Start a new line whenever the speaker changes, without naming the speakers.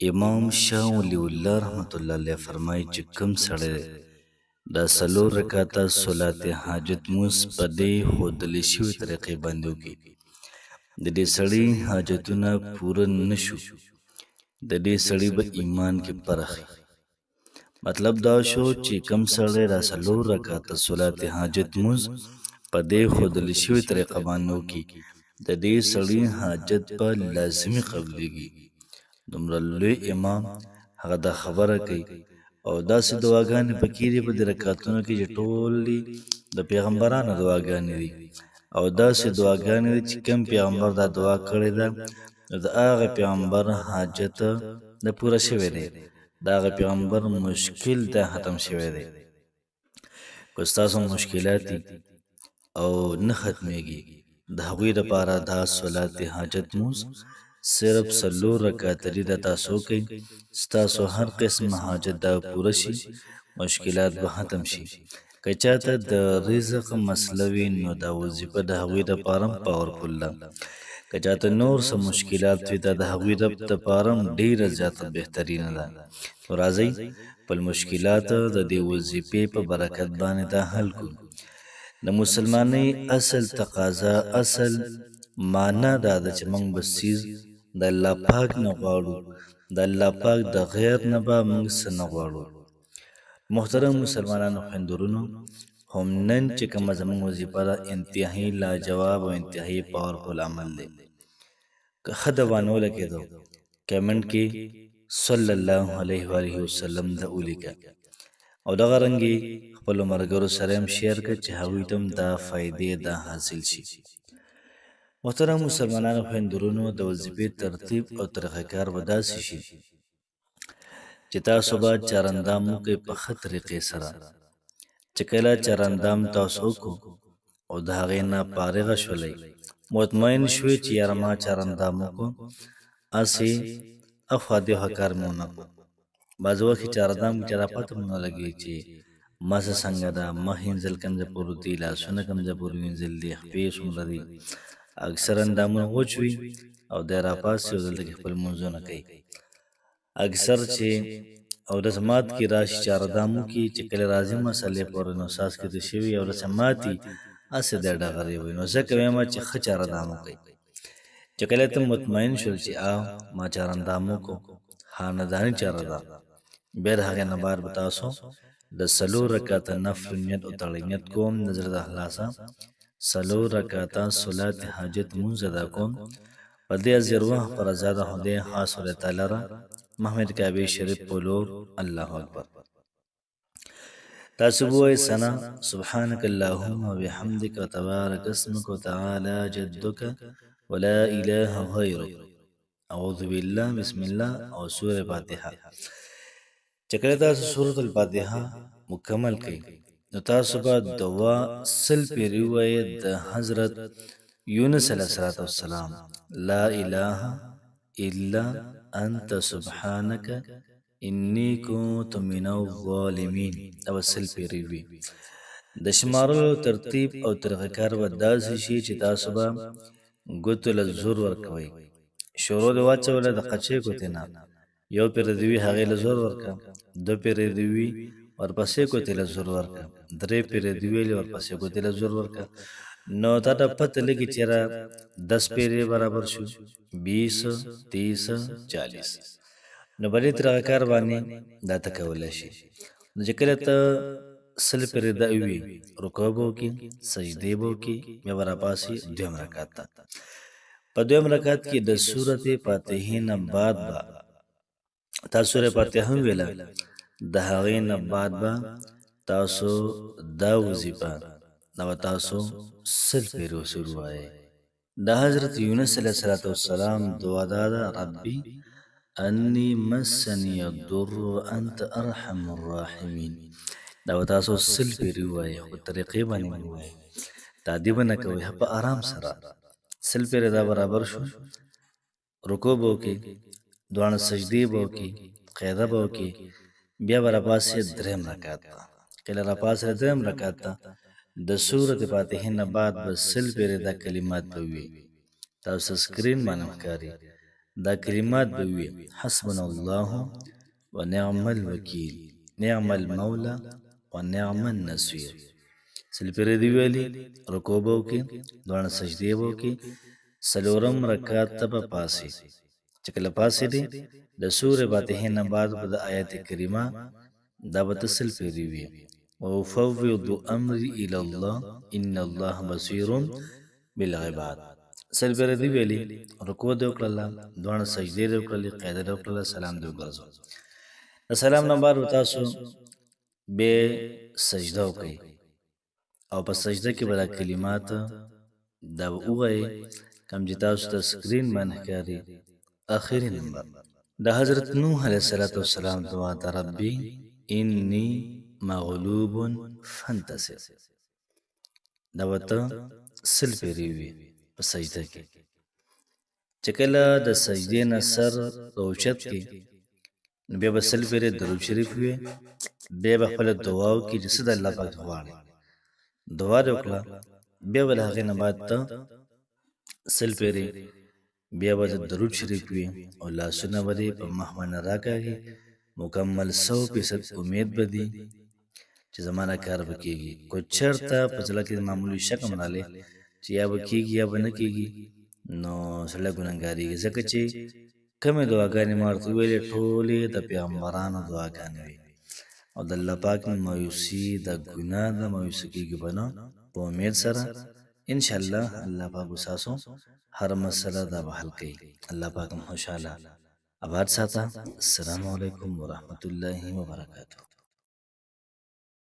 امام شاه ولی الله رحمت الله علیه فرمایي چې کوم سړی دا څلور رکعاته صلات حاجت مونځ په دې ښودلې شوې طریقې باندې وکړي، د دې سړي حاجتونه پوره نشو، د دې سړي به ایمان کې پرخي. مطلب دا شو چې کوم سړی دا څلور رکعاته صلات حاجت مونځ په دې ښودلې شوې طریقه باندې وکړي، د دې سړي حاجت به لازمي قبلېږي. دومره لوی امام هغه دا خبره کوي او داسې دعاګانې پکې دي په دې رکعتونو کې چې ټولې د پیغمبرانو دعاګانې دي او داسې دعاګانې دي چې کوم پیغمبر دا دعا کړې ده نو د هغه پیغمبر حاجت د پوره شوی دی، د هغه پیغمبر مشکل دا ختم شوی دی. که ستاسو مشکلات دي او نه ختمیږي، د هغوی دپاره دا صلات حاجت مونځ صرف څلور رکعاته دي، دا تاسو کوئ، ستاسو هر قسم حاجت دا پوره شي، مشکلات به ختم شي. که چاته د رزق مسله وي نو دا وظیفه د هغوی دپاره هم پاورفل ده، که چاته نور څه مشکلات وي دا د هغوی دپاره هم ډېره زیاته بهترینه ده. نو راځئ خپل مشکلات د دې وظیفې په برکت باندې دا حل کړو. د مسلمانۍ اصل تقاضا، اصل معنا دا ده چې موږ به څیز د الله پاک نه غواړو، د الله پاک د غیر نه به موږ څه نه غواړو. محترم مسلمانانو خویندورونو، هم نن چې کومه زموږ وظیفه ده انتهایي لاجواب او انتهایي پاورفل عمل دی. که ښه د وانه ولګېدو کمنټ کې صلی الله علیه و آله وسلم د ولیکه او دغه رنګې خپلو ملګرو سره هم شیر کړه چې هغوی ته هم دا فایدې دا حاصل شي. محترم مسلمانانو خویندورونو، د وظیفې ترتیب او طریقه کار به داسې شي چې تاسو به چارندام وکئ په ښه طریقې سره. چې کله چارندام تاسو وکړو او د هغې نه فارغه شولئ، مطمئن شوئ چې یاره ما چارندام وکړو، هسې اخوا دېخوا کار مې ونه کړو. بعضې وخت کې چارندام کې چا پته مو نه لګېږي چې مڅه څنګه ده، مخ وینځل کوم ځای پورې دي، لاسونه کوم ځای پورې وینځل دي، خپې څومره دي. اکثر اندامونه وچ وي او دی راپاڅي او دلته کې خپل لمونځونه کوي. اکثر چې اودس مات کې راشي چارندام وکړي، چې کله راځي مسلې پورې نو ساس کې د شوي اودس ماتي، هسې دی ډغرې وي. نو ځکه وایم چې ښه چارندام وکړئ. چې کله ته مطمئن شول چې ما چارندام وکړو، خانداني چارندام، بیا د هغې نه بعد به تاسو د څلور رکعاته نفل نیت او تړئ. نیت کوم د زړه د اخلاصه څلور رکعاته صلات حاجت مونځ ادا کوم په دې ازیر وخت په رضا د خدای خاص خدای تعالی را محمد کعبې شریف په لور. الله اکبر. تاسو ووایئ ثنا سبحانک اللهم وبحمدک وتبارک اسمک وتعالی جدک ولا اله غیرک، اعوذ بالله، بسم الله او سورة فاتحه. چې کله تاسو سورة الفاتحه مکمل کړئ نو تاسو به دعا سل پیرې ووایئ د حضرت یونس علیه السلام، لا اله الا انت سبحانک انی کنت من الظالمین. دا به سل پیرې وي. د شمارلو ترتیب او طریقه کار به داسې شي چې تاسو به ګوتو له زور ورکوئ. شروع دې واچوله د قچې ګوتې نه، یو پیره دې وي هغې له زور ورکړه، دو پیرې دې وي ورپسې ګوتې له زور ورکړه، درې پیرې دې ویلې ورپسې ګوتې له زور ورکړه. نو تا ته پته لګي چې یاره 10 پیرې برابر شو 20 30 40. نو په دې طریقه کار باندې دا ته کولی شي. نو چې کله ته سل پیرې دا وي، رکوع به وکړي، سجدې به وکړي، بیا به راپاڅي دویم رکعت ته. په دویم رکعت کې د سورة فاتحې نه بعد به تاسو سورة فاتحه هم ویله، د هغې نه بعد به تاسو دا وظیفه دا به تاسو سل پیرې ورسره ووایئ. د حضرت یونس علیه السلام دعا دا ده، ربي انی مسنی الضر وانت ارحم الراحمین. دا به تاسو سل پیرې ووایئ، خو طریقې باندې مې ووایئ، تعدي به نه کوئ، په آرام سره. سل پیرې دا برابر شو، رکوع به وکړئ، دواړه سجدې به وکړئ، قاعده به وکړئ، بیا به راپاڅئ دریم رکعت ته. کله راپاڅئ دریم رکعت ته د سورة فاتحې نه بعد به سل پیرې دا کلمات به وي. تاسو سکرین باندې ښکاري، دا کلمات به وي حسبنا الله ونعم الوکیل نعم المولا ونعم النصير. سل پیرې دی ویلي رکوع به وکړي، دواړه سجدې به وکړي، څلورم رکعت ته به پاسې. چې کله پاسېدې د سورې فاتحې نه بعد به د آیت کریمه دا به ته سل پیرې وي وافوض امري الى الله ان الله بصير بالعباد. سل پیرې دی ویلي رکوع دې وکړله، دواړه سجدې دې وکړلې، قاعده دې وکړله، سلام دې وګرځو. د سلام نه بعد به تاسو بې سجده وکړئ او په سجده کې به دا کلمات دا به ووایئ کوم چې تاسو ته سکرین باندې ښکاري. آخري نمبر د حضرت نوح علیه السلام دعا ته ربي انی مغلوب فانتصر. دا به ته سل پیرې وي په سجده کې. چې کله د سجدې نه سر راوچت کړي نو بیا به سل پیرې درود شریف وي، بیا به خپله دعا وکړي چې څه د الله پاک غواړي. دعا دې وکړه، بیا به له هغې نه بعد ته سل پیرې بیا به د درود شریف وي او لاسونه به دې په مخ باندې راکاږي. مکمل 100% امید به دي چې زما نه کار به کېږي. کو چېرته په زړه کې معمولي شک هم راغلی چې یا به کېږي یا به نه کېږي نو سړی ګنهګارېږي، ځکه چې کمې دعاګانې ما ورته وویلې ټولې د پیغمبرانو دعاګانې وي او د الله پاک نه مایوسي د ګناه نه مایوسه کېږي به نه. په امید سره انشاءالله الله پاک به ستاسو هر مسله دا به حل کوي. الله پاک هم خوشحاله آباد ساته. السلام علیکم ورحمة الله وبرکاته.